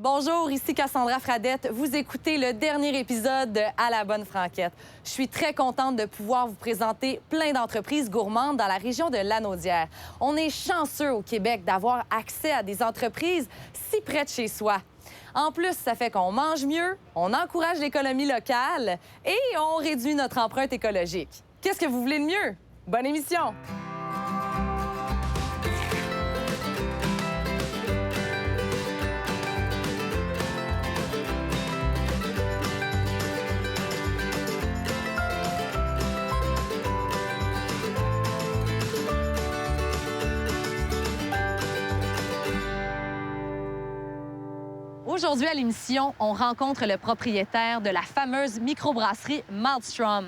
Bonjour, ici Cassandra Fradette. Vous écoutez le dernier épisode de À la bonne franquette. Je suis très contente de pouvoir vous présenter plein d'entreprises gourmandes dans la région de Lanaudière. On est chanceux au Québec d'avoir accès à des entreprises si près de chez soi. En plus, ça fait qu'on mange mieux, on encourage l'économie locale et on réduit notre empreinte écologique. Qu'est-ce que vous voulez de mieux? Bonne émission! Aujourd'hui, à l'émission, on rencontre le propriétaire de la fameuse microbrasserie Maltstrom.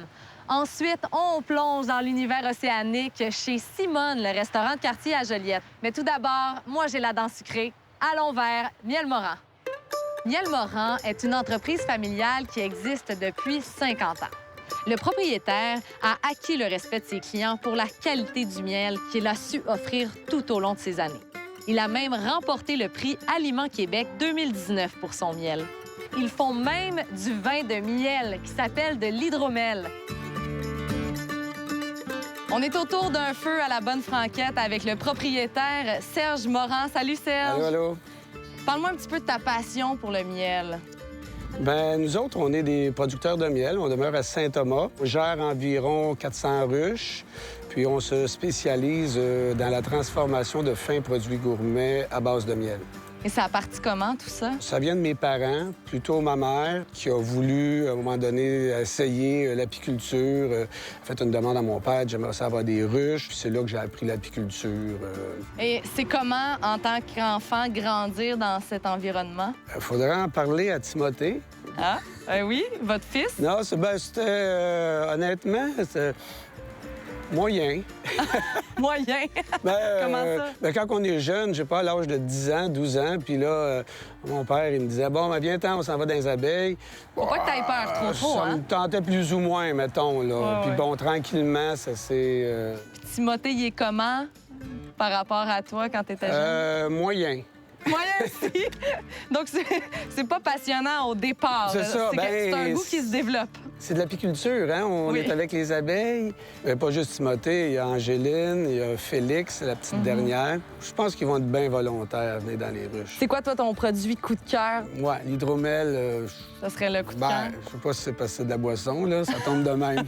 Ensuite, on plonge dans l'univers océanique chez Simone, le restaurant de quartier à Joliette. Mais tout d'abord, moi, j'ai la dent sucrée. Allons vers Miel Moran. Miel Moran est une entreprise familiale qui existe depuis 50 ans. Le propriétaire a acquis le respect de ses clients pour la qualité du miel qu'il a su offrir tout au long de ses années. Il a même remporté le prix Aliments Québec 2019 pour son miel. Ils font même du vin de miel qui s'appelle de l'hydromel. On est autour d'un feu à la bonne franquette avec le propriétaire Serge Moran. Salut Serge. Allô, allô. Parle-moi un petit peu de ta passion pour le miel. Bien, nous autres, on est des producteurs de miel. On demeure à Saint-Thomas. On gère environ 400 ruches. Puis on se spécialise dans la transformation de fins produits gourmets à base de miel. Et ça a parti comment, tout ça? Ça vient de mes parents, plutôt ma mère, qui a voulu, à un moment donné, essayer l'apiculture. Elle a fait une demande à mon père, j'aimerais ça avoir des ruches. Puis c'est là que j'ai appris l'apiculture. Et c'est comment, en tant qu'enfant, grandir dans cet environnement? Il faudrait en parler à Timothée. Ah, oui, votre fils? Non, c'était honnêtement, c'était moyen. Moyen. Comment ça? Ben, quand on est jeune, j'ai pas l'âge de 10 ans, 12 ans, puis là, mon père, il me disait, bon, ben, viens-t'en, on s'en va dans les abeilles. Faut pas que t'aies peur trop, Ça me tentait plus ou moins, mettons, là. Puis bon, tranquillement, ça s'est... Timothée, il est comment par rapport à toi quand t'étais jeune? Moyen. Moyen aussi. Donc, c'est pas passionnant au départ. C'est ça. C'est un goût qui se développe. C'est de l'apiculture, hein? On est avec les abeilles. Pas juste Timothée, il y a Angéline, il y a Félix, la petite dernière. Je pense qu'ils vont être bien volontaires à venir dans les ruches. C'est quoi, toi, ton produit coup de cœur? Ouais, l'hydromel... Ça serait le coup de cœur? Je sais pas si c'est parce que c'est de la boisson, là. Ça tombe de même.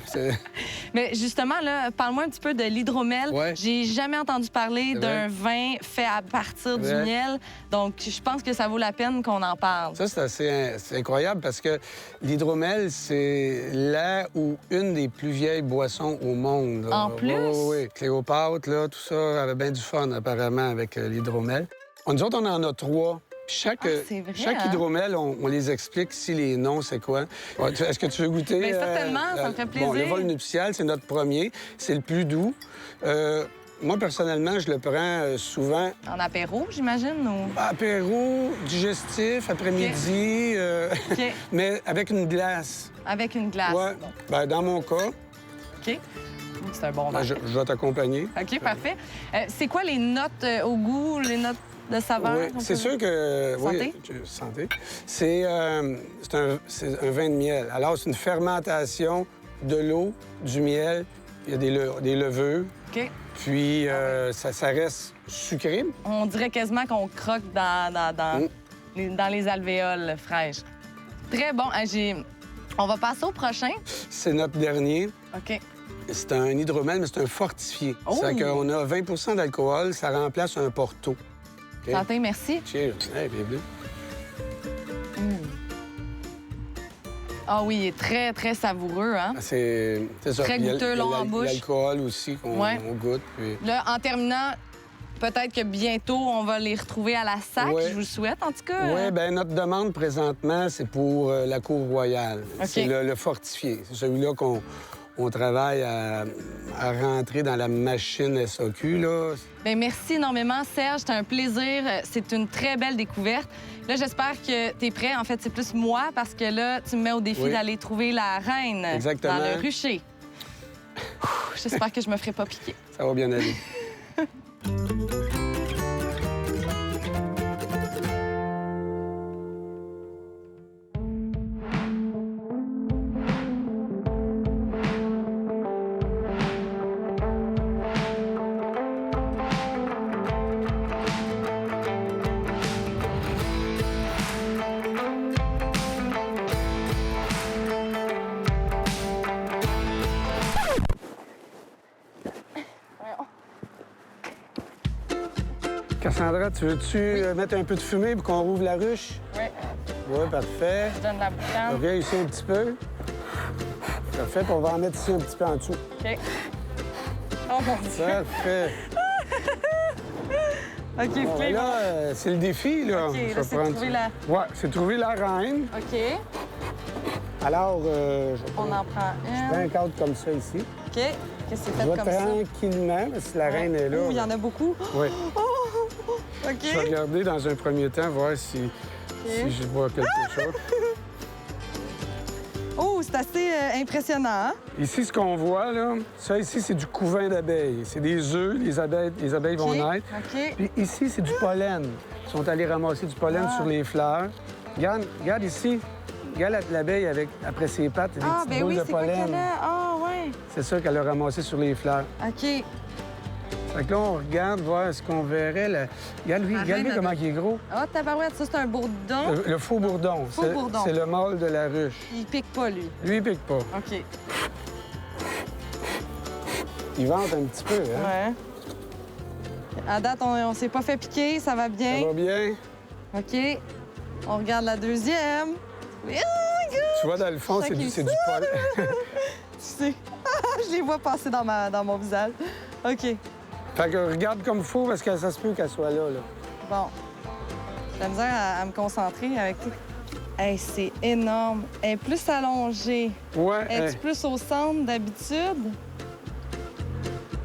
Mais justement, là, parle-moi un petit peu de l'hydromel. Ouais. J'ai jamais entendu parler d'un vin fait à partir du miel. Donc, je pense que ça vaut la peine qu'on en parle. Ça, c'est incroyable parce que l'hydromel, c'est la ou une des plus vieilles boissons au monde. Là. En plus? Oui. Cléopâtre, là, tout ça avait bien du fun, apparemment, avec l'hydromel. Nous autres, on en a 3. Chaque hydromel, on les explique si les noms, c'est quoi. Ouais, est-ce que tu veux goûter? Bien, certainement, ça me fait plaisir. Bon, le vol nuptial, c'est notre premier. C'est le plus doux. Moi, personnellement, je le prends souvent. En apéro, j'imagine? Ou... Apéro, digestif, après-midi, mais avec une glace. Avec une glace. Oui. Bien, dans mon cas. OK. C'est un bon vin. Je vais t'accompagner. OK, parfait. C'est quoi les notes au goût, les notes de saveur? Oui, c'est sûr que... Santé? Oui, santé. C'est un vin de miel. Alors, c'est une fermentation de l'eau, du miel, il y a des levures. OK. Puis, ça reste sucré. On dirait quasiment qu'on croque dans les alvéoles fraîches. Très bon. On va passer au prochain. C'est notre dernier. OK. C'est un hydromel, mais c'est un fortifié. Oh! C'est qu'on a 20 d'alcool, ça remplace un porto. Okay? Santé, merci. Cheers. Hey, bienvenue. Ah oui, il est très, très savoureux, hein? C'est ça. Très goûteux, long en bouche. L'alcool aussi qu'on goûte. Puis... Là, en terminant, peut-être que bientôt, on va les retrouver à la SAC. Ouais. Je vous le souhaite, en tout cas. Oui, bien, notre demande présentement, c'est pour la Cour royale. OK. C'est le fortifié. C'est celui-là qu'on travaille à rentrer dans la machine SAQ, là. Bien, merci énormément, Serge. C'était un plaisir. C'est une très belle découverte. Là, j'espère que tu es prêt. En fait, c'est plus moi, parce que là, tu me mets au défi d'aller trouver la reine Exactement. dans le rucher. J'espère que je me ferai pas piquer. Ça va bien aller. Alexandra, tu veux-tu mettre un peu de fumée pour qu'on rouvre la ruche? Oui. Oui, parfait. Je donne la boucane. Reviens ici un petit peu. Parfait, puis on va en mettre ici un petit peu en dessous. OK. Oh mon Dieu. Parfait. OK, Bon, Clé, là, c'est le défi, là. OK, Je là, vais c'est prendre trouver ça. la... Ouais, c'est trouver la reine. OK. Alors, je On en prend prends une. un cadre comme ça ici. OK. Qu'est-ce que c'est Je fait vais comme ça? tranquillement, parce que la reine est là. Oh, il y en a beaucoup. Oui. OK. Je vais regarder dans un premier temps, voir si je vois quelque chose. Oh, c'est assez impressionnant, hein? Ici, ce qu'on voit, là, ça ici, c'est du couvain d'abeilles. C'est des œufs, les abeilles vont naître. OK. Puis ici, c'est du pollen. Ils sont allés ramasser du pollen sur les fleurs. Regarde ici. Regarde l'abeille après ses pattes, des petites ben boules oui, de c'est quoi pollen. qu'elle a? Ah, ouais. C'est ça qu'elle a ramassé sur les fleurs. OK. Fait que là, on regarde, voir ce qu'on verrait. Regarde-lui, La regarde-lui reine comment il est gros. Ah, tabarouette, ça, c'est un bourdon. Le faux bourdon. Faux bourdon. C'est le mâle de la ruche. Il pique pas, lui. Lui, il pique pas. OK. Il vente un petit peu, hein? Ouais. À date, on s'est pas fait piquer, ça va bien. Ça va bien? OK. On regarde la deuxième. Oh my God! Tu vois, dans le fond, Ça c'est qui du est pollen. Tu sais. Je les vois passer dans mon visage. OK. Fait que regarde comme il faut, parce que ça se peut qu'elle soit là. Bon. J'ai la misère à me concentrer avec tout. Hey, c'est énorme. Elle est plus allongée. Ouais. Es-tu plus au centre d'habitude?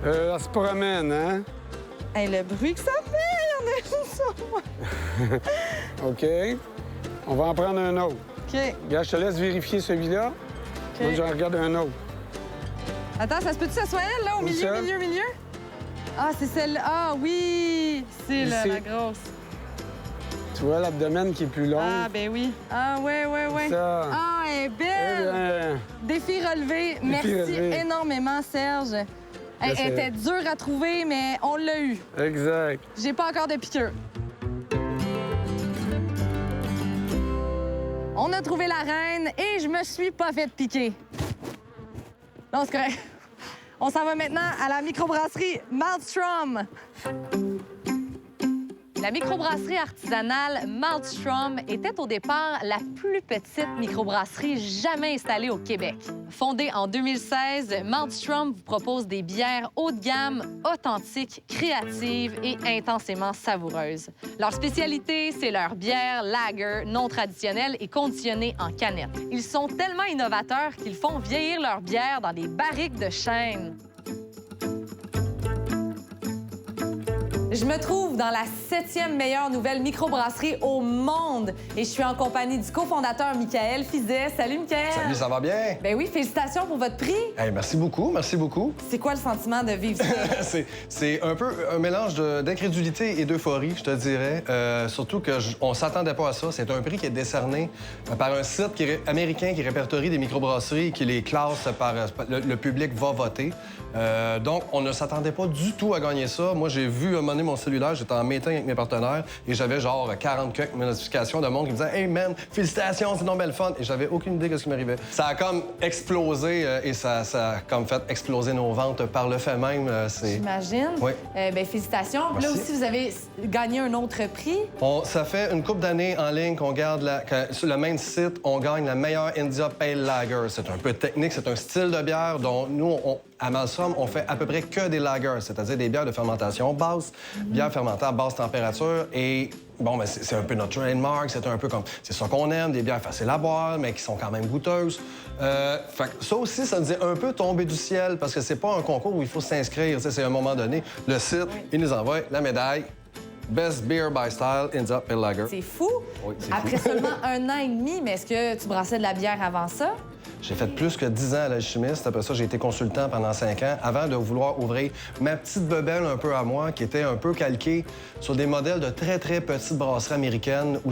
Elle se promène, hein? Hey, le bruit que ça fait! Il y en a une sur moi. OK. On va en prendre un autre. OK. Regarde, je te laisse vérifier celui-là. OK. Moi, j'en regarde un autre. Attends, ça se peut-tu que ça soit elle, là, au Où milieu, ça? milieu? Ah, c'est celle-là. Ah, oui! C'est Ici. la grosse. Tu vois l'abdomen qui est plus long? Ah, ben oui. Ah, ouais. Ça. Ah, elle est Eh belle! bien, Défi relevé. Merci relevé. énormément, Serge. Elle c'est- était dure à trouver, mais on l'a eu. exact. J'ai pas encore de piqûre. On a trouvé la reine et je me suis pas fait piquer. Non, c'est correct. On s'en va maintenant à la microbrasserie Maltstrom. La microbrasserie artisanale Maltstrom était au départ la plus petite microbrasserie jamais installée au Québec. Fondée en 2016, Maltstrom vous propose des bières haut de gamme, authentiques, créatives et intensément savoureuses. Leur spécialité, c'est leur bière lager non traditionnelle et conditionnée en canette. Ils sont tellement innovateurs qu'ils font vieillir leur bière dans des barriques de chêne. Je me trouve dans la 7e meilleure nouvelle microbrasserie au monde et je suis en compagnie du cofondateur Michael Fizet. Salut, Michael! Salut, ça va bien? Ben oui, félicitations pour votre prix. Hey, merci beaucoup, merci beaucoup. C'est quoi le sentiment de vivre ça? C'est un peu un mélange d'incrédulité et d'euphorie, je te dirais. Surtout qu'on s'attendait pas à ça. C'est un prix qui est décerné par un site américain qui répertorie des microbrasseries et qui les classe par... le public va voter. Donc, on ne s'attendait pas du tout à gagner ça. Moi, j'ai vu un moment donné mon cellulaire, j'étais en meeting avec mes partenaires et j'avais genre 40 quelques notifications de monde qui me disait « Hey man, félicitations, c'est donc belle fun! » Et j'avais aucune idée de ce qui m'arrivait. Ça a comme explosé et ça a comme fait exploser nos ventes par le fait même. J'imagine. Oui. Ben félicitations. Puis là Merci. aussi, vous avez gagné un autre prix. Ça fait une couple d'années en ligne qu'on garde sur le même site, on gagne la meilleure India Pale Lager. C'est un peu technique, c'est un style de bière dont nous, à Maltstrom, on fait à peu près que des lagers, c'est-à-dire des bières de fermentation basse, bières fermentées à basse température. Et bon, ben, c'est un peu notre trademark, c'est un peu comme... C'est ça qu'on aime, des bières faciles à boire, mais qui sont quand même goûteuses. Fait que ça aussi, ça nous est un peu tombé du ciel, parce que c'est pas un concours où il faut s'inscrire. C'est à un moment donné, le site, il nous envoie la médaille. Best Beer by Style, India Pale Lager. C'est fou. Oui, c'est Après fou. seulement 1 an et demi, mais est-ce que tu brassais de la bière avant ça? J'ai fait plus que 10 ans à l'alchimiste. Après ça, j'ai été consultant pendant 5 ans avant de vouloir ouvrir ma petite bebelle un peu à moi, qui était un peu calquée sur des modèles de très, très petites brasseries américaines où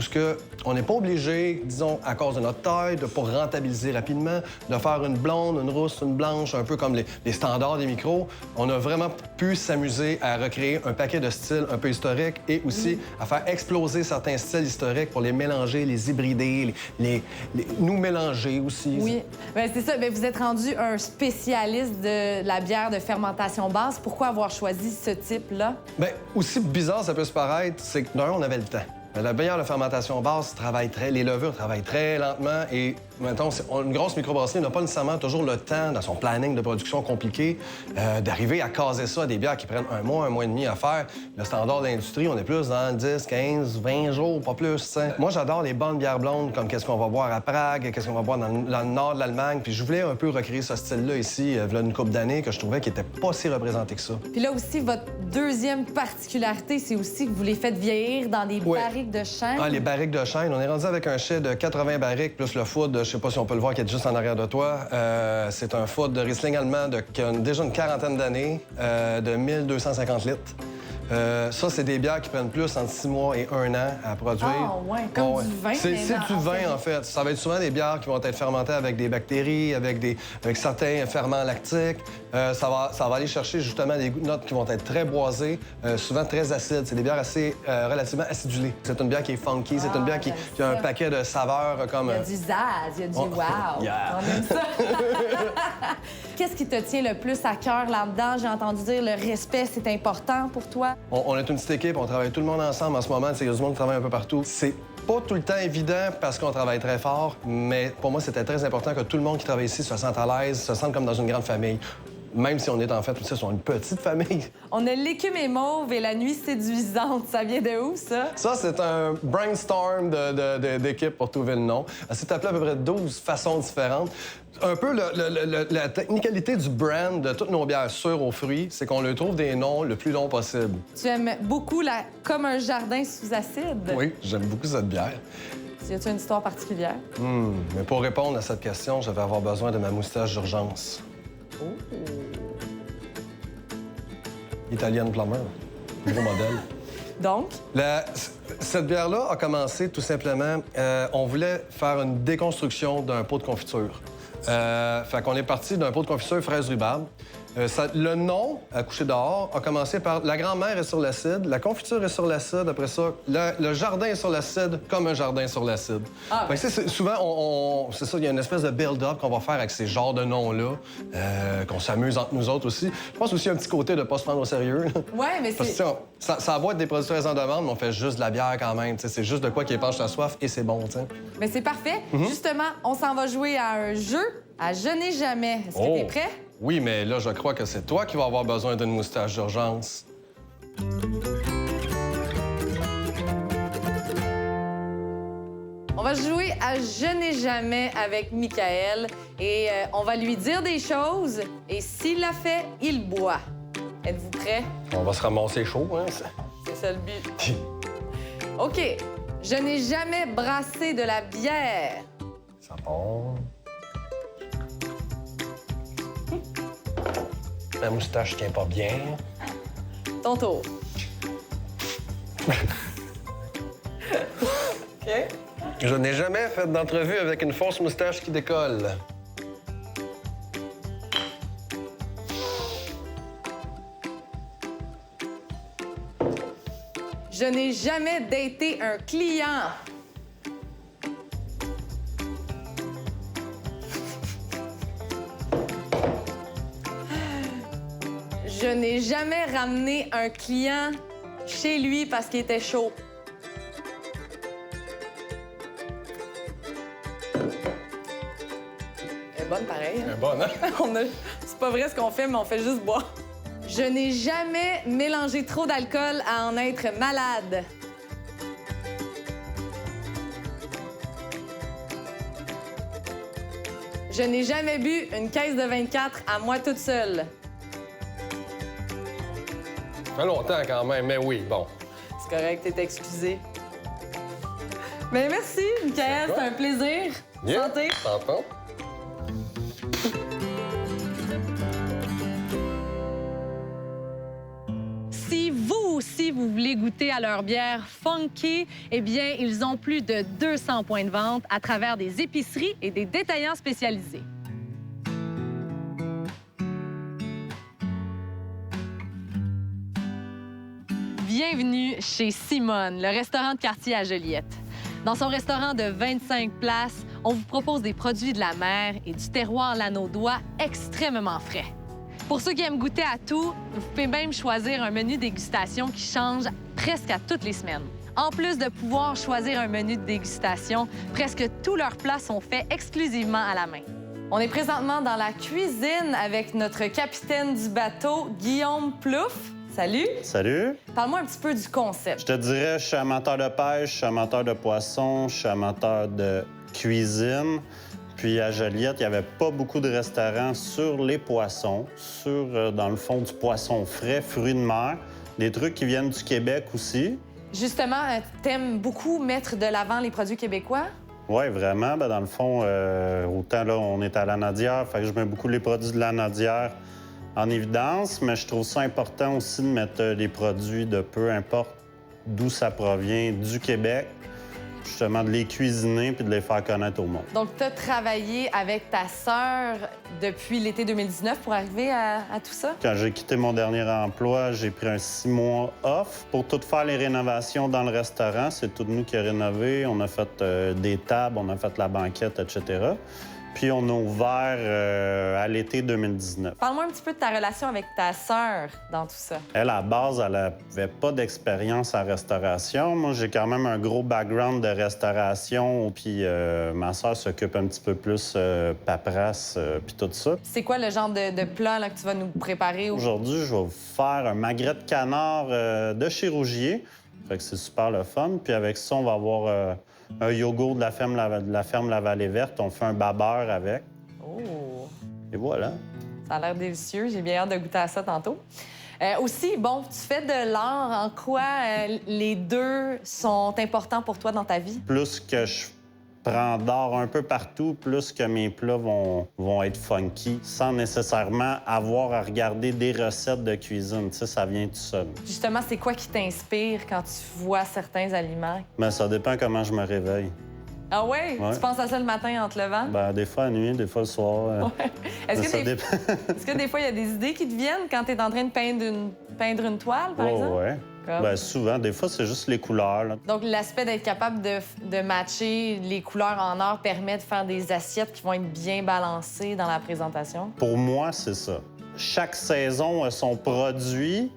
on n'est pas obligé, disons, à cause de notre taille, pour rentabiliser rapidement, de faire une blonde, une rousse, une blanche, un peu comme les standards des micros. On a vraiment pu s'amuser à recréer un paquet de styles un peu historiques et aussi à faire exploser certains styles historiques pour les mélanger, les hybrider, nous mélanger aussi. Oui. Bien, c'est ça. Bien, vous êtes rendu un spécialiste de la bière de fermentation basse. Pourquoi avoir choisi ce type-là? Bien, aussi bizarre ça peut se paraître, c'est que d'un, on avait le temps. La bière de fermentation basse les levures travaillent très lentement et, mettons, une grosse microbrasserie n'a pas nécessairement toujours le temps, dans son planning de production compliqué, d'arriver à caser ça à des bières qui prennent un mois et demi à faire. Le standard de l'industrie, on est plus dans 10, 15, 20 jours, pas plus, t'sais. Moi, j'adore les bonnes bières blondes, comme qu'est-ce qu'on va boire à Prague, qu'est-ce qu'on va boire dans le nord de l'Allemagne. Puis je voulais un peu recréer ce style-là ici, il y a une couple d'années, que je trouvais qu'il était pas si représenté que ça. Puis là aussi, votre deuxième particularité, c'est aussi que vous les faites vieillir dans des barriques de chêne. Ah, les barriques de chêne. On est rendu avec un chai de 80 barriques, plus le food, je sais pas si on peut le voir, qui est juste en arrière de toi. C'est un food de Riesling allemand qui a déjà une quarantaine d'années, de 1250 litres. Ça, c'est des bières qui prennent plus entre 6 mois et 1 an à produire. Ah, ouais, comme du vin. C'est du vin, en fait. Ça va être souvent des bières qui vont être fermentées avec des bactéries, avec certains ferments lactiques. Ça va aller chercher justement des notes qui vont être très boisées, souvent très acides. C'est des bières assez relativement acidulées. C'est une bière qui est funky, c'est une bière qui a un paquet de saveurs comme... Il y a du zazz, il y a du wow. Yeah. On aime ça. Qu'est-ce qui te tient le plus à cœur là-dedans? J'ai entendu dire le respect, c'est important pour toi. On est une petite équipe, on travaille tout le monde ensemble en ce moment. C'est du monde qui travaille un peu partout. C'est pas tout le temps évident parce qu'on travaille très fort, mais pour moi, c'était très important que tout le monde qui travaille ici se sente à l'aise, se sente comme dans une grande famille. Même si on est en fait aussi sur une petite famille. On a l'écume et mauve et la nuit séduisante. Ça vient de où, ça? Ça, c'est un brainstorm d'équipe pour trouver le nom. C'est appelé à peu près 12 façons différentes. Un peu la technicalité du brand de toutes nos bières sûres aux fruits, c'est qu'on leur trouve des noms le plus long possible. Tu aimes beaucoup la Comme un jardin sous acide? Oui, j'aime beaucoup cette bière. Y a-tu une histoire particulière? Mais pour répondre à cette question, je vais avoir besoin de ma moustache d'urgence. Oh. Italienne Plummer. Gros modèle. Donc? Cette bière-là a commencé tout simplement... on voulait faire une déconstruction d'un pot de confiture. Fait qu'on est parti d'un pot de confiture fraise rhubarbe. Le nom, à coucher dehors, a commencé par la grand-mère est sur l'acide, la confiture est sur l'acide, après ça, le jardin est sur l'acide comme un jardin sur l'acide. Ah, ben... Souvent, c'est ça, il y a une espèce de build-up qu'on va faire avec ces genres de noms-là, qu'on s'amuse entre nous autres aussi. Je pense aussi un petit côté de pas se prendre au sérieux. Ouais, mais Parce c'est... que, ça va être des produits très en demande, mais on fait juste de la bière quand même. C'est juste de quoi qui épanche la soif et c'est bon, t'sais. Mais c'est parfait. Justement, on s'en va jouer à un jeu à Je n'ai jamais. Est-ce que t'es prêt? Oui, mais là, je crois que c'est toi qui vas avoir besoin d'une moustache d'urgence. On va jouer à Je n'ai jamais avec Michael et on va lui dire des choses et s'il l'a fait, il boit. Êtes-vous prêts? On va se ramasser chaud, hein? C'est ça le but. OK. Je n'ai jamais brassé de la bière. Ça part. Ma moustache tient pas bien. Ton tour. OK. Je n'ai jamais fait d'entrevue avec une fausse moustache qui décolle. Je n'ai jamais daté un client. Je n'ai jamais ramené un client chez lui parce qu'il était chaud. Elle est bonne pareil. C'est bon, hein? C'est pas vrai ce qu'on fait, mais on fait juste boire. Je n'ai jamais mélangé trop d'alcool à en être malade. Je n'ai jamais bu une caisse de 24 à moi toute seule. Ça fait longtemps quand même, mais oui, bon. C'est correct, t'es excusé. Mais merci, Michael, c'est un plaisir. Yeah. Santé. T'entends? Si vous aussi, vous voulez goûter à leur bière funky, eh bien, ils ont plus de 200 points de vente à travers des épiceries et des détaillants spécialisés. Bienvenue chez Simone, le restaurant de quartier à Joliette. Dans son restaurant de 25 places, on vous propose des produits de la mer et du terroir lanaudois extrêmement frais. Pour ceux qui aiment goûter à tout, vous pouvez même choisir un menu dégustation qui change presque à toutes les semaines. En plus de pouvoir choisir un menu de dégustation, presque tous leurs plats sont faits exclusivement à la main. On est présentement dans la cuisine avec notre capitaine du bateau, Guillaume Plouffe. Salut! Salut! Parle-moi un petit peu du concept. Je te dirais, je suis amateur de pêche, je suis amateur de poisson, je suis amateur de cuisine. Puis à Joliette, il n'y avait pas beaucoup de restaurants sur les poissons, dans le fond, du poisson frais, fruits de mer, des trucs qui viennent du Québec aussi. Justement, t'aimes beaucoup mettre de l'avant les produits québécois? Oui, vraiment. Dans le fond, autant là, on est à la Nadière, fait que je mets beaucoup les produits de la Nadière en évidence, mais je trouve ça important aussi de mettre les produits de peu importe d'où ça provient, du Québec, justement de les cuisiner puis de les faire connaître au monde. Donc, tu as travaillé avec ta sœur depuis l'été 2019 pour arriver à tout ça? Quand j'ai quitté mon dernier emploi, j'ai pris un 6 mois off pour tout faire les rénovations dans le restaurant. C'est tout nous qui a rénové. On a fait des tables, on a fait la banquette, etc. Puis on a ouvert à l'été 2019. Parle-moi un petit peu de ta relation avec ta sœur dans tout ça. Elle, à la base, elle n'avait pas d'expérience en restauration. Moi, j'ai quand même un gros background de restauration. Puis ma sœur s'occupe un petit peu plus paperasse puis tout ça. C'est quoi le genre de plat là, que tu vas nous préparer? Aujourd'hui, je vais vous faire un magret de canard de chez Rougier. Fait que c'est super le fun. Puis avec ça, on va avoir un yogourt de la ferme La Vallée Verte. On fait un babeur avec. Oh! Et voilà. Ça a l'air délicieux. J'ai bien hâte de goûter à ça tantôt. Aussi, bon, tu fais de l'art. En quoi les deux sont importants pour toi dans ta vie? Plus que je prends d'art un peu partout, plus que mes plats vont être funky, sans nécessairement avoir à regarder des recettes de cuisine. Tu sais, ça vient tout seul. Justement, c'est quoi qui t'inspire quand tu vois certains aliments? Mais ça dépend comment je me réveille. Ah ouais? Ouais. Tu penses à ça le matin en te levant? Des fois la nuit, des fois le soir. Ouais. Est-ce Ça que, dépend. est-ce que des fois, il y a des idées qui te viennent quand tu es en train de peindre une toile, par exemple? Ouais. Comme? Souvent, des fois, c'est juste les couleurs. Là. Donc, l'aspect d'être capable de matcher les couleurs en or permet de faire des assiettes qui vont être bien balancées dans la présentation? Pour moi, c'est ça. Chaque saison a son produit,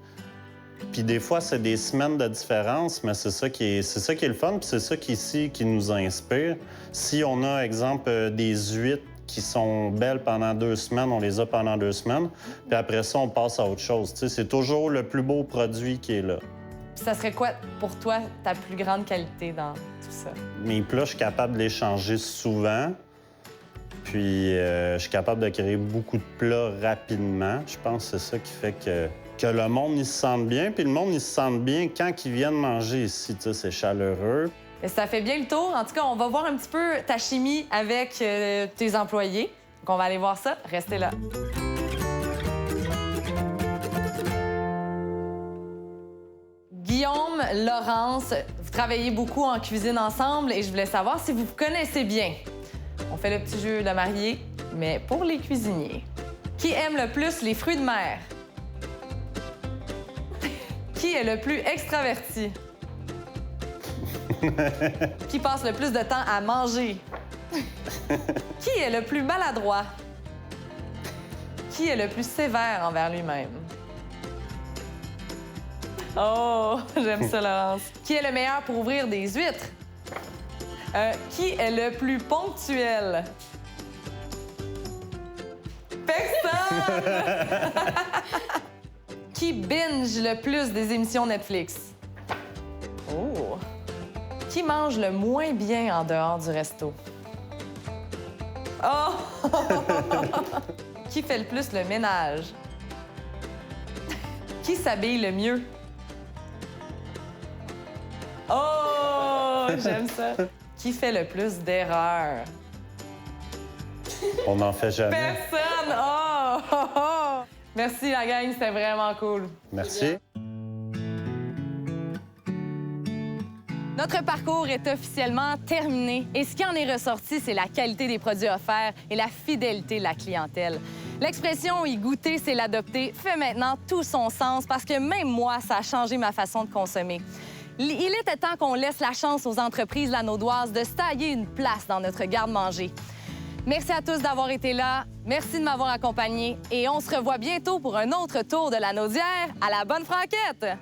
puis des fois, c'est des semaines de différence, mais c'est ça qui est le fun, puis c'est ça qui nous inspire. Si on a, exemple, des huîtres qui sont belles pendant 2 semaines, on les a pendant 2 semaines, puis après ça, on passe à autre chose. Tu sais, c'est toujours le plus beau produit qui est là. Puis ça serait quoi, pour toi, ta plus grande qualité dans tout ça? Mes plats, je suis capable de les changer souvent. Puis, je suis capable de créer beaucoup de plats rapidement. Je pense que c'est ça qui fait que le monde, il se sente bien. Puis le monde, il se sente bien quand ils viennent manger ici. Tu sais, c'est chaleureux. Et ça fait bien le tour. En tout cas, on va voir un petit peu ta chimie avec tes employés. Donc, on va aller voir ça. Restez là. Guillaume, Laurence, vous travaillez beaucoup en cuisine ensemble et je voulais savoir si vous vous connaissez bien. On fait le petit jeu de mariés, mais pour les cuisiniers. Qui aime le plus les fruits de mer? Qui est le plus extraverti? Qui passe le plus de temps à manger? Qui est le plus maladroit? Qui est le plus sévère envers lui-même? Oh, j'aime ça, Laurence. Qui est le meilleur pour ouvrir des huîtres? Qui est le plus ponctuel? Personne! Qui binge le plus des émissions Netflix? Oh! Qui mange le moins bien en dehors du resto? Oh! Qui fait le plus le ménage? Qui s'habille le mieux? Oh! J'aime ça. Qui fait le plus d'erreurs? On n'en fait jamais. Personne! Oh! Oh, oh! Merci, la gang, c'était vraiment cool. Merci. Notre parcours est officiellement terminé et ce qui en est ressorti, c'est la qualité des produits offerts et la fidélité de la clientèle. L'expression « y goûter, c'est l'adopter » fait maintenant tout son sens parce que même moi, ça a changé ma façon de consommer. Il était temps qu'on laisse la chance aux entreprises lanaudoises de se tailler une place dans notre garde-manger. Merci à tous d'avoir été là. Merci de m'avoir accompagné. Et on se revoit bientôt pour un autre tour de la Naudière à la Bonne Franquette.